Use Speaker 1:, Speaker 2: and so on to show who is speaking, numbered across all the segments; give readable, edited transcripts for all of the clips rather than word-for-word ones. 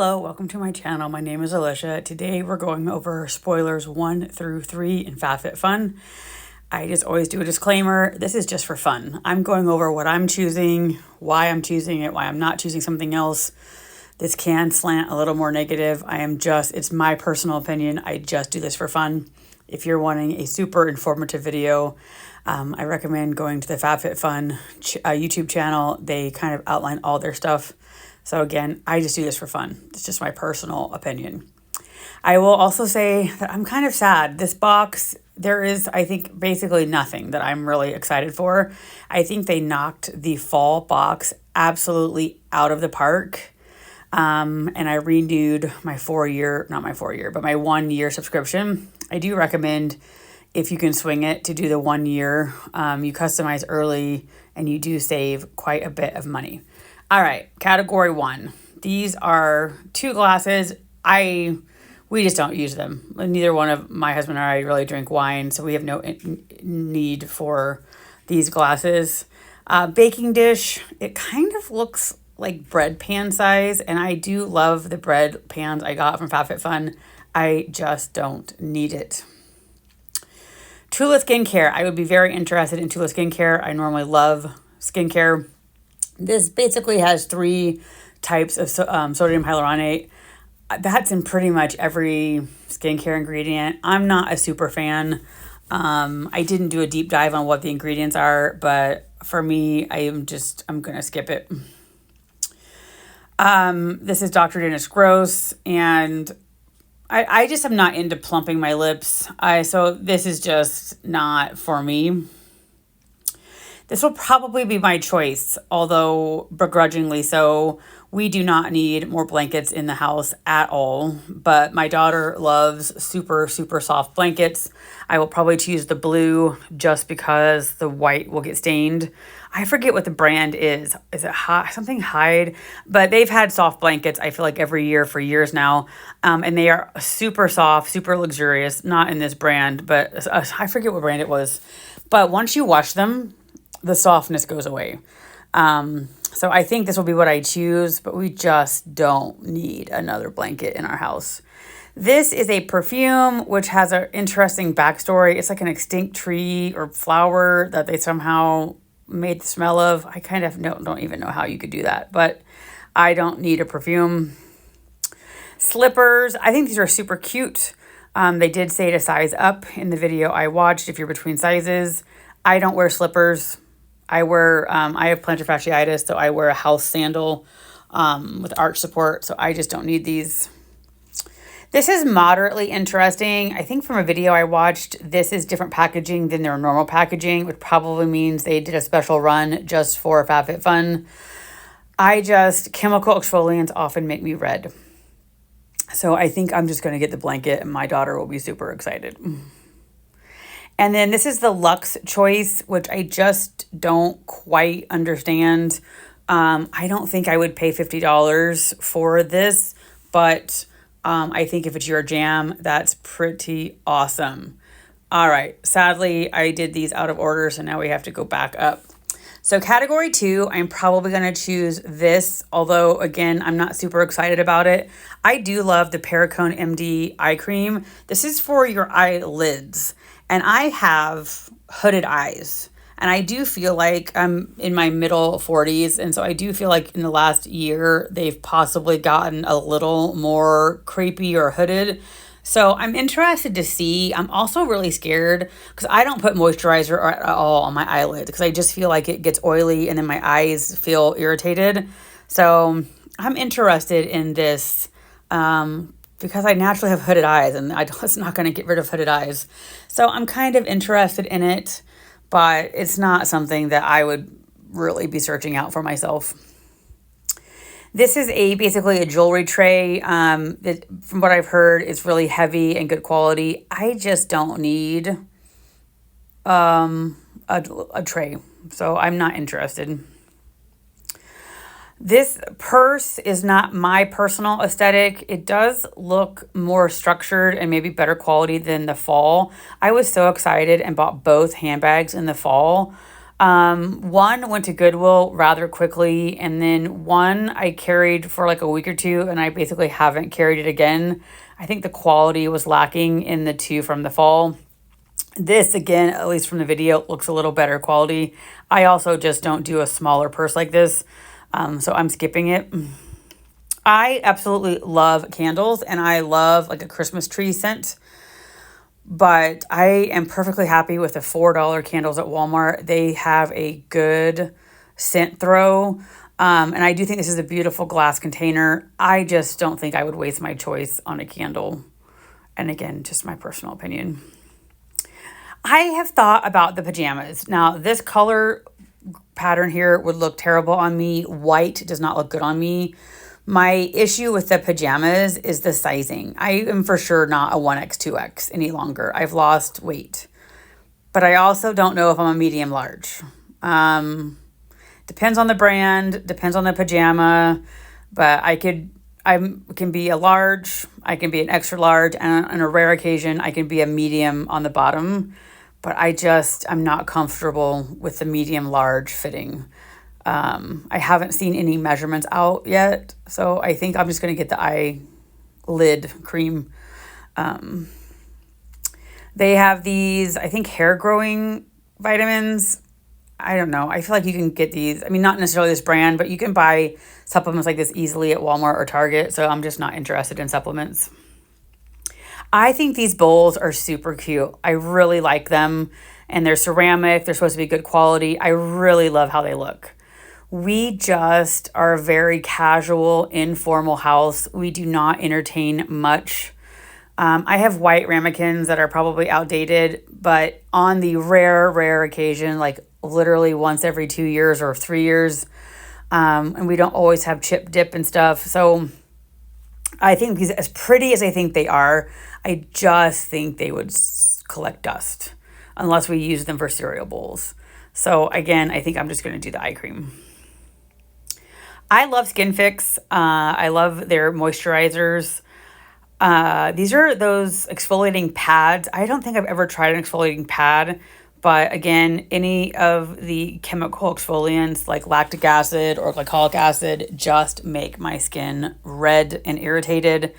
Speaker 1: Hello, welcome to my channel. My name is Alicia. Today we're going over spoilers 1 through 3 in FabFitFun. I just always do a disclaimer. This is just for fun. I'm going over what I'm choosing, why I'm choosing it, why I'm not choosing something else. This can slant a little more negative. It's my personal opinion. I just do this for fun. If you're wanting a super informative video, I recommend going to the FabFitFun YouTube channel. They kind of outline all their stuff. So again, I just do this for fun. It's just my personal opinion. I will also say that I'm kind of sad. This box, there is, I think, basically nothing that I'm really excited for. I think they knocked the fall box absolutely out of the park. And I renewed my my 1 year subscription. I do recommend, if you can swing it, to do the 1 year. You customize early and you do save quite a bit of money. All right, category 1. These are 2 glasses. We just don't use them. Neither one of my husband or I really drink wine, so we have no need for these glasses. Baking dish, it kind of looks like bread pan size, and I do love the bread pans I got from FabFitFun. I just don't need it. Tula Skincare, I would be very interested in Tula Skincare. I normally love skincare. This basically has 3 types of sodium hyaluronate. That's in pretty much every skincare ingredient. I'm not a super fan. I didn't do a deep dive on what the ingredients are, but for me, I'm going to skip it. This is Dr. Dennis Gross, and I just am not into plumping my lips. So this is just not for me. This will probably be my choice, although begrudgingly so. We do not need more blankets in the house at all, but my daughter loves super, super soft blankets. I will probably choose the blue just because the white will get stained. I forget what the brand is. Is it something Hyde? But they've had soft blankets, I feel like, every year for years now. And they are super soft, super luxurious. Not in this brand, but I forget what brand it was. But once you wash them, the softness goes away. So I think this will be what I choose, but we just don't need another blanket in our house. This is a perfume, which has an interesting backstory. It's like an extinct tree or flower that they somehow made the smell of. I kind of don't even know how you could do that, but I don't need a perfume. Slippers, I think these are super cute. They did say to size up in the video I watched if you're between sizes. I don't wear slippers. I have plantar fasciitis, so I wear a house sandal with arch support, so I just don't need these. This is moderately interesting. I think from a video I watched, this is different packaging than their normal packaging, which probably means they did a special run just for FabFitFun. Chemical exfoliants often make me red. So I think I'm just going to get the blanket, and my daughter will be super excited. And then this is the Luxe Choice, which I just don't quite understand. I don't think I would pay $50 for this, but I think if it's your jam, that's pretty awesome. All right, sadly, I did these out of order, so now we have to go back up. So category 2, I'm probably going to choose this, although, again, I'm not super excited about it. I do love the Perricone MD eye cream. This is for your eyelids. And I have hooded eyes, and I do feel like I'm in my middle 40s, and so I do feel like in the last year, they've possibly gotten a little more crepey or hooded. So I'm interested to see. I'm also really scared because I don't put moisturizer at all on my eyelids because I just feel like it gets oily and then my eyes feel irritated. So I'm interested in this because I naturally have hooded eyes, and it's not going to get rid of hooded eyes. So I'm kind of interested in it, but it's not something that I would really be searching out for myself. This is basically a jewelry tray. That, from what I've heard, is really heavy and good quality. I just don't need a tray, so I'm not interested. This purse is not my personal aesthetic. It does look more structured and maybe better quality than the fall. I was so excited and bought both handbags in the fall. One went to Goodwill rather quickly, and then one I carried for like a week or two, and I basically haven't carried it again. I think the quality was lacking in the two from the fall. This, again, at least from the video, looks a little better quality. I also just don't do a smaller purse like this, so I'm skipping it. I absolutely love candles, and I love like a Christmas tree scent. But I am perfectly happy with the $4 candles at Walmart. They have a good scent throw. And I do think this is a beautiful glass container. I just don't think I would waste my choice on a candle. And again, just my personal opinion. I have thought about the pajamas. Now, this color pattern here would look terrible on me. White does not look good on me. My issue with the pajamas is the sizing. I am for sure not a 1X, 2X any longer. I've lost weight. But I also don't know if I'm a medium large. Depends on the brand, depends on the pajama, but I can be a large, I can be an extra large, and on a rare occasion, I can be a medium on the bottom. But I'm not comfortable with the medium large fitting. I haven't seen any measurements out yet, so I think I'm just going to get the eyelid cream. They have these, I think, hair growing vitamins. I don't know. I feel like you can get these. I mean, not necessarily this brand, but you can buy supplements like this easily at Walmart or Target, so I'm just not interested in supplements. I think these bowls are super cute. I really like them, and they're ceramic. They're supposed to be good quality. I really love how they look. We just are a very casual, informal house. We do not entertain much. I have white ramekins that are probably outdated, but on the rare occasion, like literally once every 2 years or 3 years, and we don't always have chip dip and stuff. So I think these, as pretty as I think they are, I just think they would collect dust unless we use them for cereal bowls. So again, I think I'm just going to do the eye cream. I love Skin Fix. I love their moisturizers. These are those exfoliating pads. I don't think I've ever tried an exfoliating pad, but again, any of the chemical exfoliants like lactic acid or glycolic acid just make my skin red and irritated.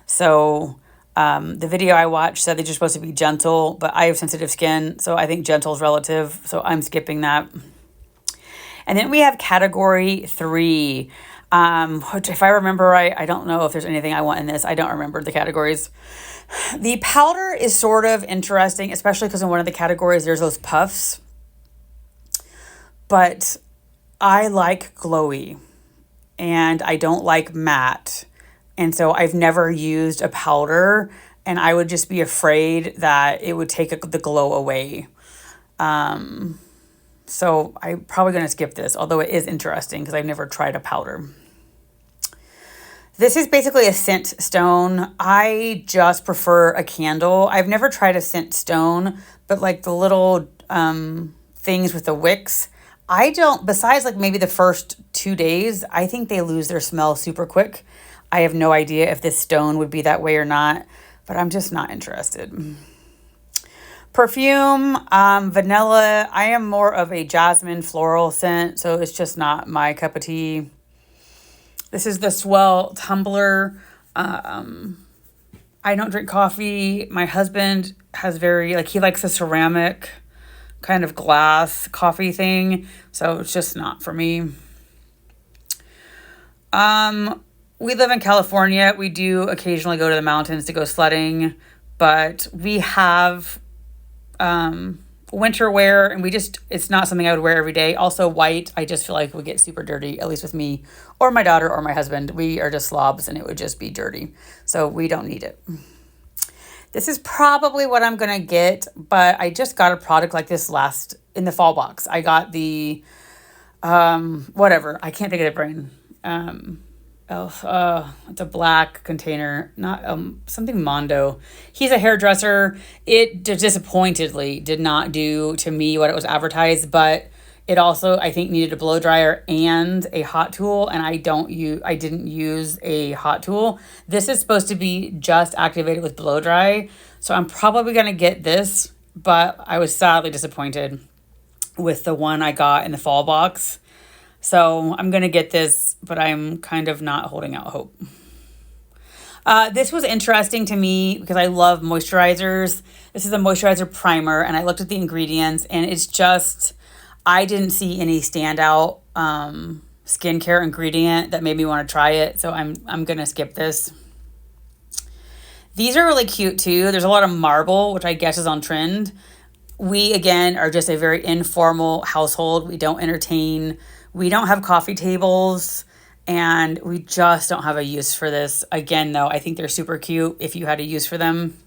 Speaker 1: So the video I watched said they're just supposed to be gentle, but I have sensitive skin, so I think gentle is relative, so I'm skipping that. And then we have category 3, which if I remember right, I don't know if there's anything I want in this. I don't remember the categories. The powder is sort of interesting, especially because in one of the categories, there's those puffs. But I like glowy, and I don't like matte. And so I've never used a powder, and I would just be afraid that it would take the glow away. So I'm probably going to skip this, although it is interesting because I've never tried a powder. This is basically a scent stone. I just prefer a candle. I've never tried a scent stone, but like the little things with the wicks, I don't, besides like maybe the first 2 days, I think they lose their smell super quick. I have no idea if this stone would be that way or not, but I'm just not interested. Perfume, vanilla. I am more of a jasmine floral scent, so it's just not my cup of tea. This is the Swell tumbler. I don't drink coffee. My husband has he likes a ceramic kind of glass coffee thing, so it's just not for me. We live in California. We do occasionally go to the mountains to go sledding, but we have winter wear, and it's not something I would wear every day. Also white, I just feel like would get super dirty, at least with me or my daughter or my husband. We are just slobs and it would just be dirty. So we don't need it. This is probably what I'm going to get, but I just got a product like this in the fall box. I got the, whatever, I can't think of the brand. It's a black container, not something Mondo. He's a hairdresser. It disappointedly did not do to me what it was advertised, but it also, I think, needed a blow dryer and a hot tool, and I didn't use a hot tool. This is supposed to be just activated with blow dry, so I'm probably gonna get this, but I was sadly disappointed. with the one I got in the fall box. So I'm going to get this, but I'm kind of not holding out hope. This was interesting to me because I love moisturizers. This is a moisturizer primer, and I looked at the ingredients, and it's just, I didn't see any standout skincare ingredient that made me want to try it. So I'm going to skip this. These are really cute too. There's a lot of marble, which I guess is on trend. We, again, are just a very informal household. We don't entertain. We don't have coffee tables. And we just don't have a use for this. Again, though, I think they're super cute if you had a use for them.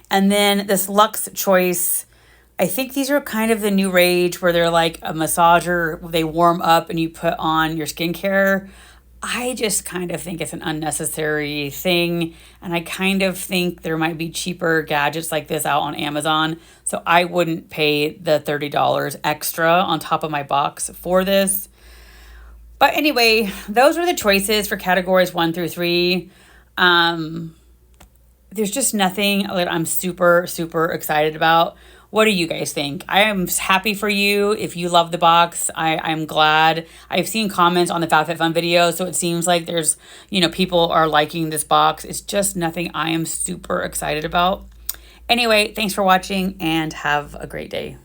Speaker 1: And then this Lux Choice. I think these are kind of the new rage where they're like a massager. They warm up and you put on your skincare. I just kind of think it's an unnecessary thing. And I kind of think there might be cheaper gadgets like this out on Amazon. So I wouldn't pay the $30 extra on top of my box for this. But anyway, those were the choices for categories 1 through 3. There's just nothing that I'm super, super excited about. What do you guys think? I am happy for you if you love the box. I'm glad. I've seen comments on the FabFitFun video, so it seems like there's, people are liking this box. It's just nothing I am super excited about. Anyway, thanks for watching and have a great day.